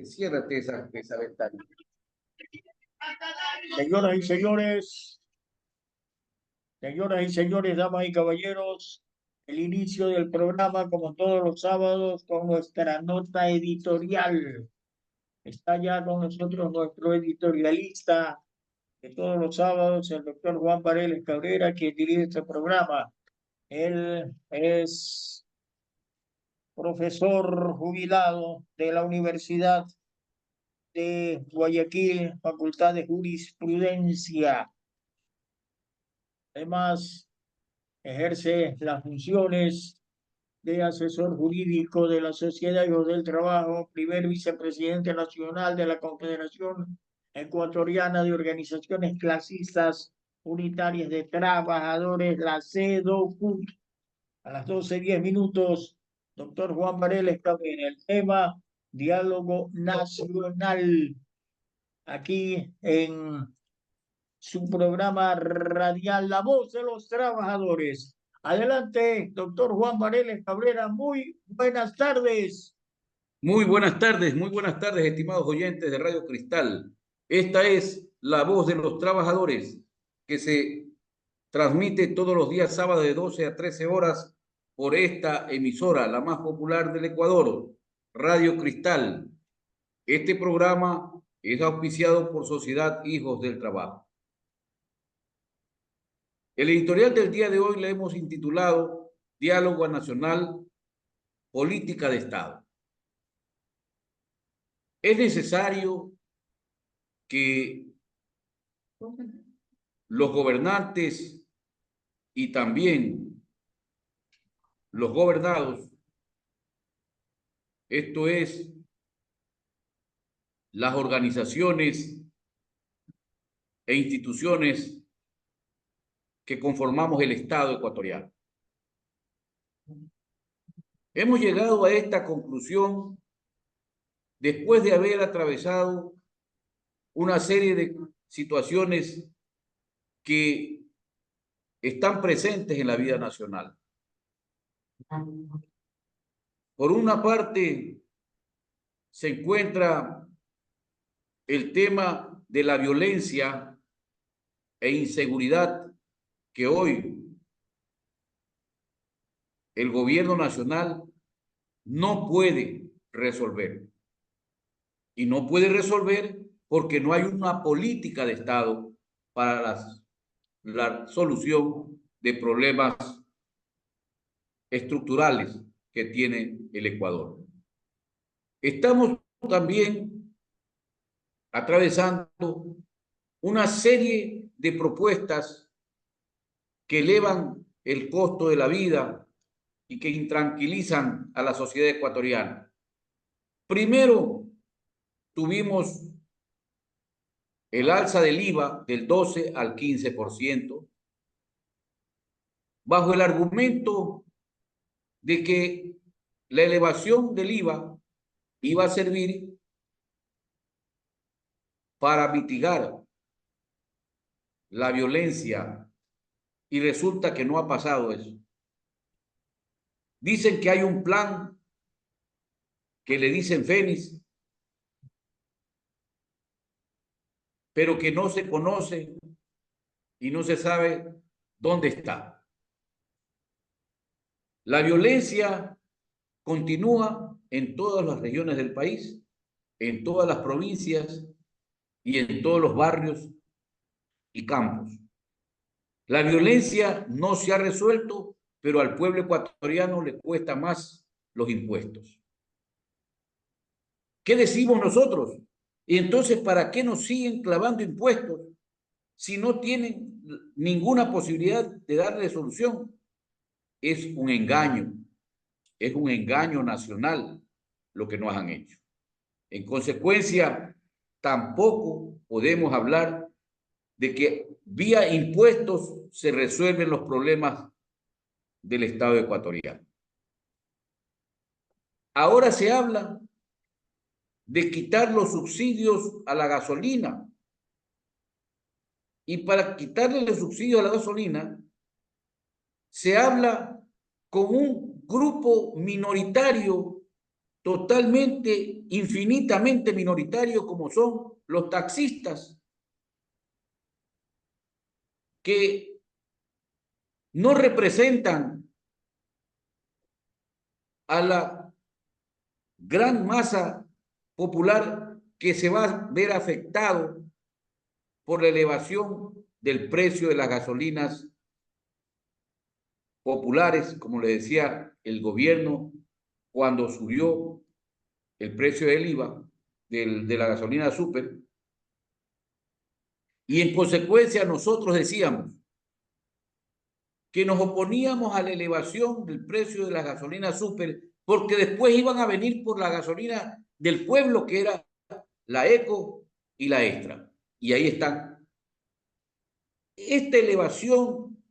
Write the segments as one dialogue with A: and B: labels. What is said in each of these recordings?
A: Ciérrate esa ventana.
B: Señoras y señores, señoras y señores, damas y caballeros, el inicio del programa, como todos los sábados, con nuestra nota editorial. Está ya con nosotros nuestro editorialista de todos los sábados, el doctor Juan Pareles Cabrera, que dirige este programa. Él es profesor jubilado de la Universidad de Guayaquil, Facultad de Jurisprudencia. Además, ejerce las funciones de asesor jurídico de la Sociedad Hijos del Trabajo, primer vicepresidente nacional de la Confederación Ecuatoriana de Organizaciones Clasistas Unitarias de Trabajadores, la CEDOCUT. A las 12:10, doctor Juan Varela está en el tema diálogo nacional, aquí en su programa radial La Voz de los Trabajadores. Adelante, doctor Juan Varela Cabrera. Muy buenas tardes.
A: Muy buenas tardes, estimados oyentes de Radio Cristal. Esta es la voz de los trabajadores que se transmite todos los días sábado de 12 a 13 horas por esta emisora, la más popular del Ecuador, Radio Cristal. Este programa es auspiciado por Sociedad Hijos del Trabajo. El editorial del día de hoy le hemos intitulado Diálogo Nacional, Política de Estado. Es necesario que los gobernantes y también los gobernados, esto es, las organizaciones e instituciones que conformamos el Estado ecuatoriano. Hemos llegado a esta conclusión después de haber atravesado una serie de situaciones que están presentes en la vida nacional. Por una parte, se encuentra el tema de la violencia e inseguridad que hoy el gobierno nacional no puede resolver. Y no puede resolver porque no hay una política de Estado para la solución de problemas estructurales que tiene el Ecuador. Estamos también atravesando una serie de propuestas que elevan el costo de la vida y que intranquilizan a la sociedad ecuatoriana. Primero, tuvimos el alza del IVA del 12 al 15%, bajo el argumento de que la elevación del IVA iba a servir para mitigar la violencia, y resulta que no ha pasado eso. Dicen que hay un plan que le dicen Fénix, pero que no se conoce y no se sabe dónde está. La violencia continúa en todas las regiones del país, en todas las provincias y en todos los barrios y campos. La violencia no se ha resuelto, pero al pueblo ecuatoriano le cuesta más los impuestos. ¿Qué decimos nosotros? Y entonces, ¿para qué nos siguen clavando impuestos si no tienen ninguna posibilidad de darle solución? Es un engaño nacional lo que nos han hecho. En consecuencia, tampoco podemos hablar de que vía impuestos se resuelven los problemas del Estado ecuatoriano. Ahora se habla de quitar los subsidios a la gasolina. Y para quitarle los subsidios a la gasolina, se habla con un grupo minoritario totalmente, infinitamente minoritarios como son los taxistas, que no representan a la gran masa popular que se va a ver afectado por la elevación del precio de las gasolinas populares, como le decía el gobierno cuando subió el precio del IVA de la gasolina súper. Y en consecuencia nosotros decíamos que nos oponíamos a la elevación del precio de la gasolina súper porque después iban a venir por la gasolina del pueblo, que era la Eco y la Extra. Y ahí están. Esta elevación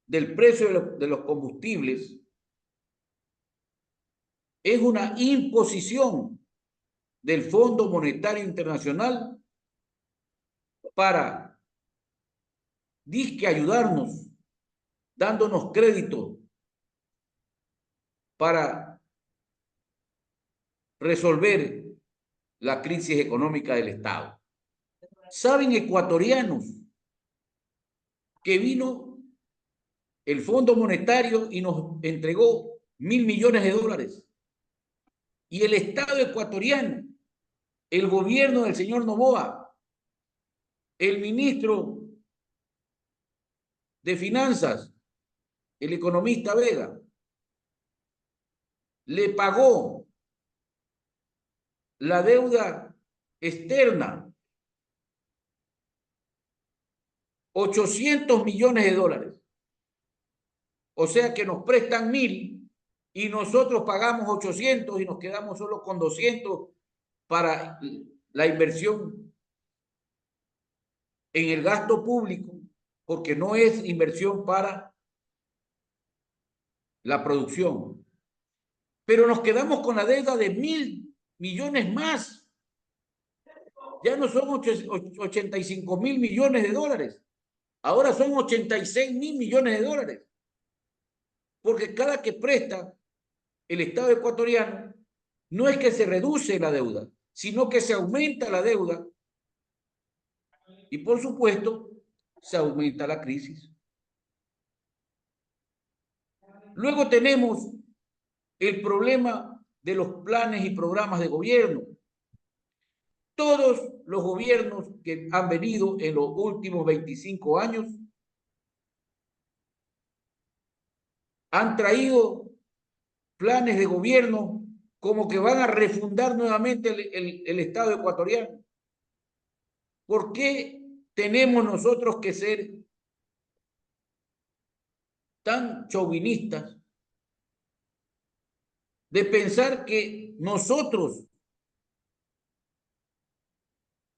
A: del precio de los combustibles es una imposición del Fondo Monetario Internacional para disque ayudarnos, dándonos crédito para resolver la crisis económica del Estado. ¿Saben, ecuatorianos, que vino el Fondo Monetario y nos entregó 1.000 millones de dólares? Y el Estado ecuatoriano, el gobierno del señor Noboa, el ministro de Finanzas, el economista Vega, le pagó la deuda externa 800 millones de dólares. O sea que nos prestan 1.000 y nosotros pagamos 800 y nos quedamos solo con 200 para la inversión en el gasto público, porque no es inversión para la producción. Pero nos quedamos con la deuda de 1.000 millones más. Ya no son 85.000 millones de dólares. Ahora son 86.000 millones de dólares. Porque cada que presta el Estado ecuatoriano, no es que se reduce la deuda, sino que se aumenta la deuda y, por supuesto, se aumenta la crisis. Luego tenemos el problema de los planes y programas de gobierno. Todos los gobiernos que han venido en los últimos 25 años han traído planes de gobierno como que van a refundar nuevamente el Estado ecuatoriano. ¿Por qué tenemos nosotros que ser tan chauvinistas de pensar que nosotros,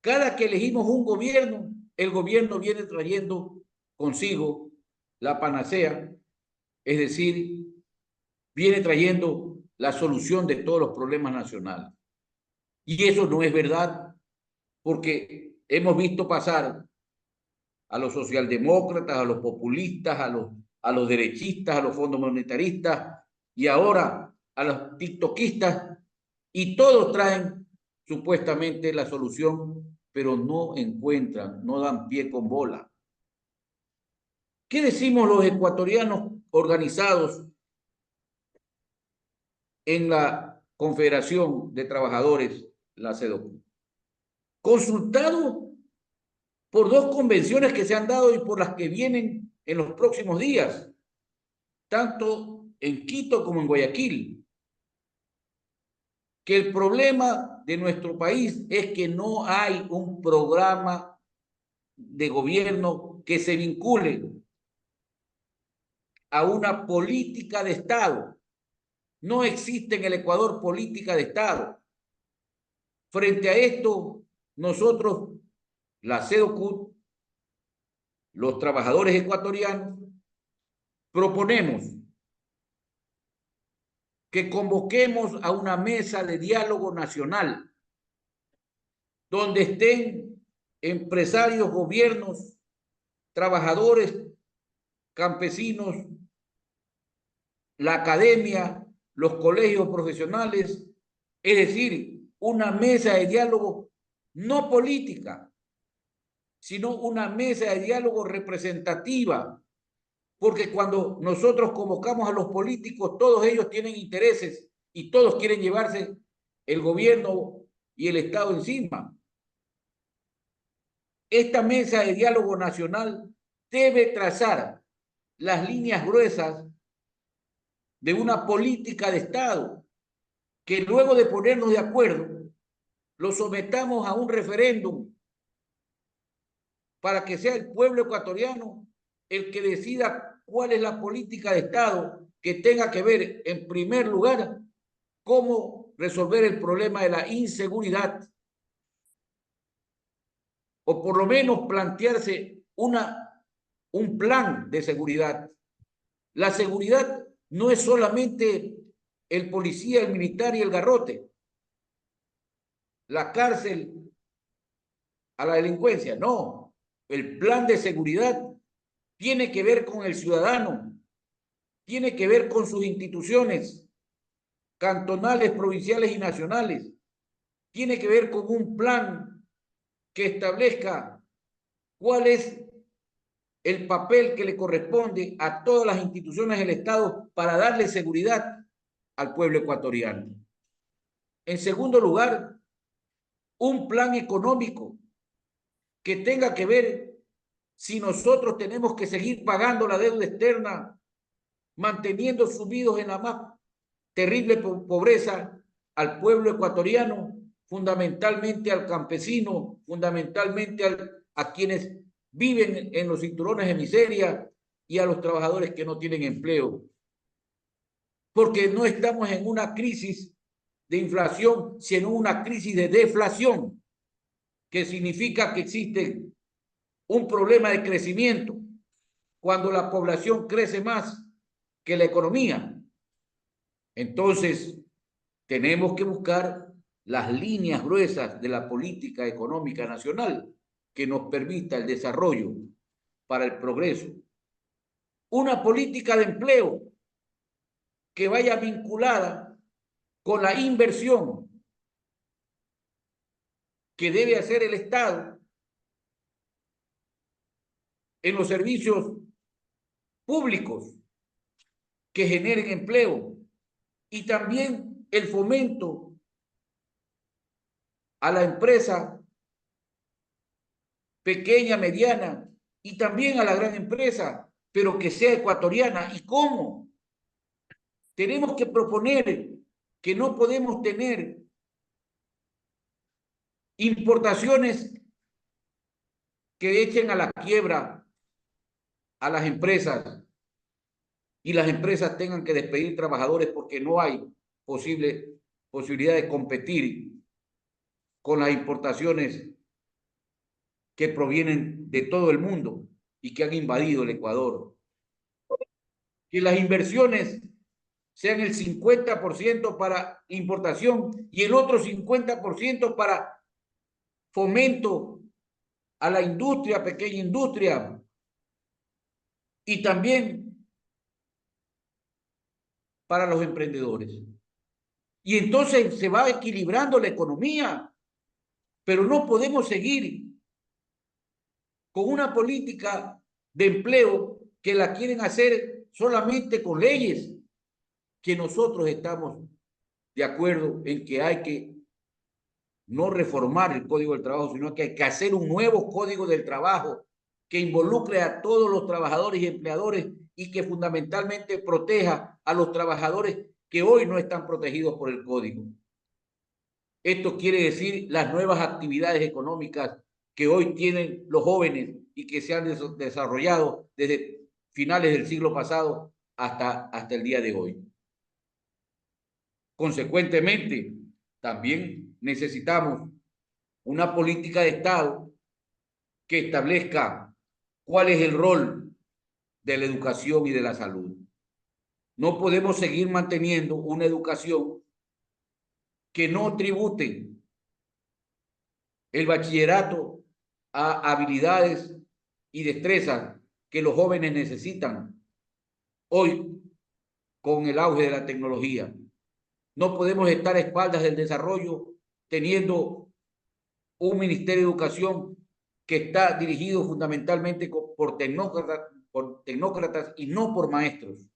A: cada que elegimos un gobierno, el gobierno viene trayendo consigo la panacea, es decir, viene trayendo la solución de todos los problemas nacionales? Y eso no es verdad, porque hemos visto pasar a los socialdemócratas, a los populistas, a los derechistas, a los fondos monetaristas y ahora a los tiktokistas, y todos traen supuestamente la solución, pero no encuentran, no dan pie con bola. ¿Qué decimos los ecuatorianos organizados en la Confederación de Trabajadores, la CEDOC? Consultado por dos convenciones que se han dado y por las que vienen en los próximos días, tanto en Quito como en Guayaquil, que el problema de nuestro país es que no hay un programa de gobierno que se vincule a una política de Estado. No existe en el Ecuador política de Estado. Frente a esto, nosotros, la CEDOCUT, los trabajadores ecuatorianos, proponemos que convoquemos a una mesa de diálogo nacional donde estén empresarios, gobiernos, trabajadores, campesinos, la academia, los colegios profesionales Es decir, una mesa de diálogo no política, sino una mesa de diálogo representativa, porque cuando nosotros convocamos a los políticos, todos ellos tienen intereses y todos quieren llevarse el gobierno y el Estado encima. Esta mesa de diálogo nacional debe trazar las líneas gruesas de una política de Estado que luego de ponernos de acuerdo lo sometamos a un referéndum para que sea el pueblo ecuatoriano el que decida cuál es la política de Estado que tenga que ver, en primer lugar, cómo resolver el problema de la inseguridad, o por lo menos plantearse un plan de seguridad. La seguridad no es solamente el policía, el militar y el garrote, la cárcel a la delincuencia, no. El plan de seguridad tiene que ver con el ciudadano, tiene que ver con sus instituciones cantonales, provinciales y nacionales, tiene que ver con un plan que establezca cuál es el papel que le corresponde a todas las instituciones del Estado para darle seguridad al pueblo ecuatoriano. En segundo lugar, un plan económico que tenga que ver si nosotros tenemos que seguir pagando la deuda externa, manteniendo sumidos en la más terrible pobreza al pueblo ecuatoriano, fundamentalmente al campesino, fundamentalmente a quienes viven en los cinturones de miseria y a los trabajadores que no tienen empleo. Porque no estamos en una crisis de inflación, sino una crisis de deflación, que significa que existe un problema de crecimiento cuando la población crece más que la economía. Entonces, tenemos que buscar las líneas gruesas de la política económica nacional que nos permita el desarrollo para el progreso. Una política de empleo que vaya vinculada con la inversión que debe hacer el Estado en los servicios públicos que generen empleo y también el fomento a la empresa pequeña, mediana y también a la gran empresa, pero que sea ecuatoriana. ¿Y cómo? Tenemos que proponer que no podemos tener importaciones que echen a la quiebra a las empresas y las empresas tengan que despedir trabajadores porque no hay posibilidad de competir con las importaciones que provienen de todo el mundo y que han invadido el Ecuador. Que las inversiones sean el 50% para importación y el otro 50% para fomento a la industria, pequeña industria, y también para los emprendedores. Y entonces se va equilibrando la economía, pero no podemos seguir con una política de empleo que la quieren hacer solamente con leyes, que nosotros estamos de acuerdo en que hay que no reformar el Código del Trabajo, sino que hay que hacer un nuevo Código del Trabajo que involucre a todos los trabajadores y empleadores y que fundamentalmente proteja a los trabajadores que hoy no están protegidos por el Código. Esto quiere decir las nuevas actividades económicas que hoy tienen los jóvenes y que se han desarrollado desde finales del siglo pasado hasta el día de hoy. Consecuentemente, también necesitamos una política de Estado que establezca cuál es el rol de la educación y de la salud. No podemos seguir manteniendo una educación que no tribute el bachillerato a habilidades y destrezas que los jóvenes necesitan hoy con el auge de la tecnología. No podemos estar a espaldas del desarrollo teniendo un Ministerio de Educación que está dirigido fundamentalmente por tecnócratas y no por maestros.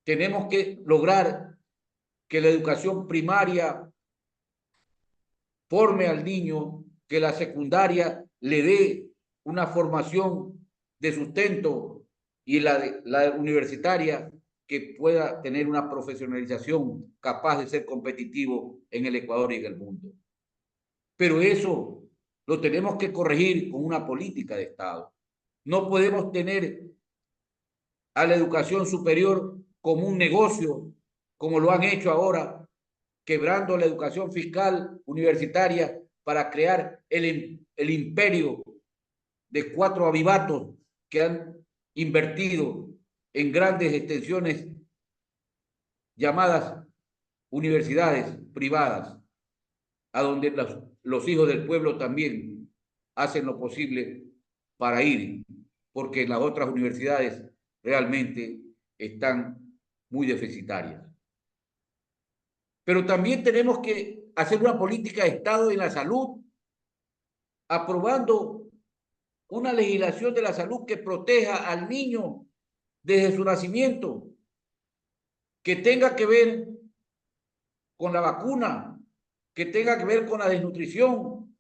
A: Tenemos que lograr que la educación primaria forme al niño, que la secundaria le dé una formación de sustento y la universitaria que pueda tener una profesionalización capaz de ser competitivo en el Ecuador y en el mundo. Pero eso lo tenemos que corregir con una política de Estado. No podemos tener a la educación superior como un negocio, como lo han hecho ahora, quebrando la educación fiscal universitaria para crear el imperio de 4 avivatos que han invertido en grandes extensiones llamadas universidades privadas, a donde los hijos del pueblo también hacen lo posible para ir, porque las otras universidades realmente están muy deficitarias. Pero también tenemos que hacer una política de Estado en la salud, aprobando una legislación de la salud que proteja al niño desde su nacimiento, que tenga que ver con la vacuna, que tenga que ver con la desnutrición,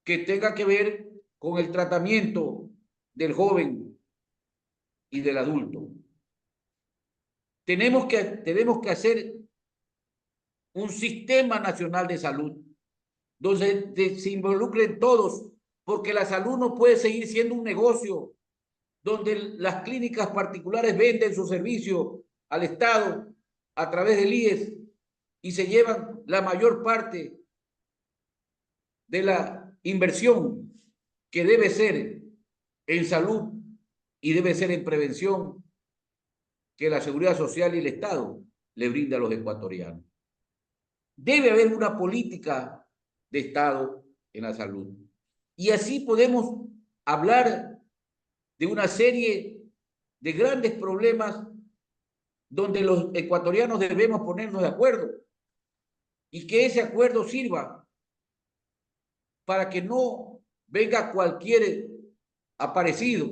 A: que tenga que ver con el tratamiento del joven y del adulto. Tenemos que hacer un sistema nacional de salud donde se involucren todos, porque la salud no puede seguir siendo un negocio donde las clínicas particulares venden su servicio al Estado a través del IES y se llevan la mayor parte de la inversión que debe ser en salud y debe ser en prevención que la Seguridad Social y el Estado le brinda a los ecuatorianos. Debe haber una política de Estado en la salud. Y así podemos hablar de una serie de grandes problemas donde los ecuatorianos debemos ponernos de acuerdo y que ese acuerdo sirva para que no venga cualquier aparecido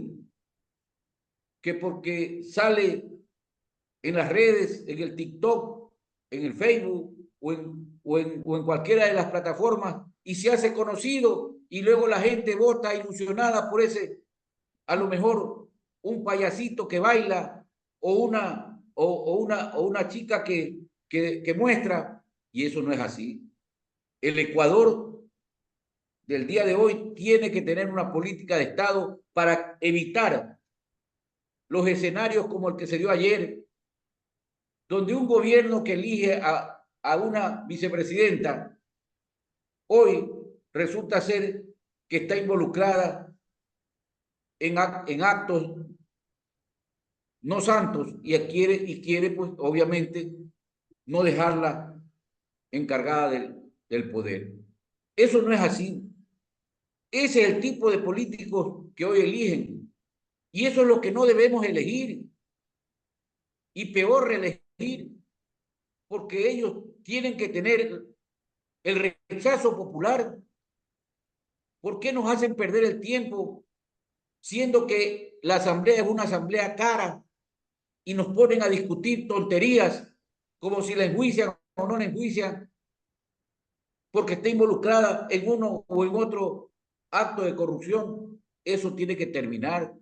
A: que porque sale en las redes, en el TikTok, en el Facebook o en cualquiera de las plataformas y se hace conocido y luego la gente vota ilusionada por ese, a lo mejor un payasito que baila o una chica que muestra, y eso no es así. El Ecuador del día de hoy tiene que tener una política de Estado para evitar los escenarios como el que se dio ayer, donde un gobierno que elige a una vicepresidenta hoy resulta ser que está involucrada en actos no santos y quiere pues obviamente no dejarla encargada del poder. Eso no es así. Ese es el tipo de políticos que hoy eligen y eso es lo que no debemos elegir y peor reelegir, porque ellos tienen que tener el rechazo popular. ¿Por qué nos hacen perder el tiempo siendo que la asamblea es una asamblea cara y nos ponen a discutir tonterías como si la enjuician o no la enjuician porque está involucrada en uno o en otro acto de corrupción? Eso tiene que terminar.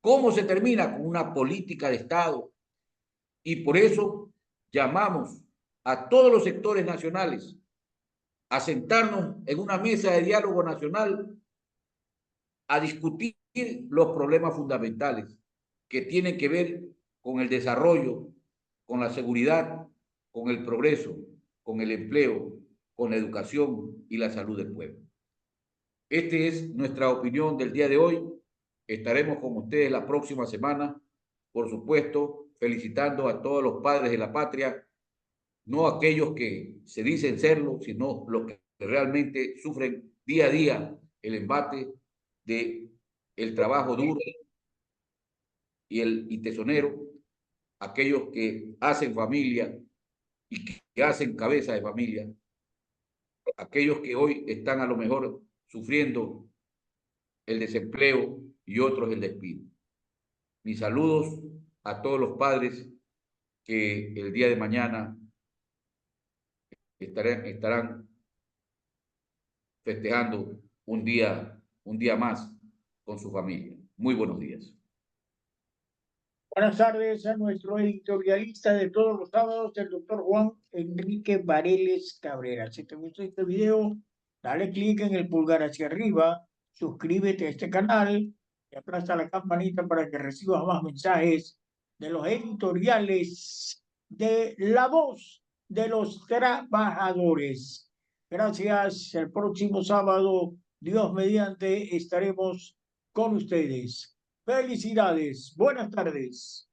A: ¿Cómo se termina? Con una política de Estado. Y por eso llamamos a todos los sectores nacionales a sentarnos en una mesa de diálogo nacional a discutir los problemas fundamentales que tienen que ver con el desarrollo, con la seguridad, con el progreso, con el empleo, con la educación y la salud del pueblo. Esta es nuestra opinión del día de hoy. Estaremos con ustedes la próxima semana, por supuesto, felicitando a todos los padres de la patria, no aquellos que se dicen serlo, sino los que realmente sufren día a día el embate de el trabajo duro y tesonero, aquellos que hacen familia y que hacen cabeza de familia, aquellos que hoy están a lo mejor sufriendo el desempleo y otros el despido. Mis saludos a todos los padres que el día de mañana estarán festejando un día más con su familia. Muy buenos días.
B: Buenas tardes a nuestro editorialista de todos los sábados, el doctor Juan Enrique Vareles Cabrera. Si te gustó este video, dale clic en el pulgar hacia arriba, suscríbete a este canal y aplasta la campanita para que recibas más mensajes de los editoriales de La Voz de los Trabajadores. Gracias. El próximo sábado, Dios mediante, estaremos con ustedes. Felicidades. Buenas tardes.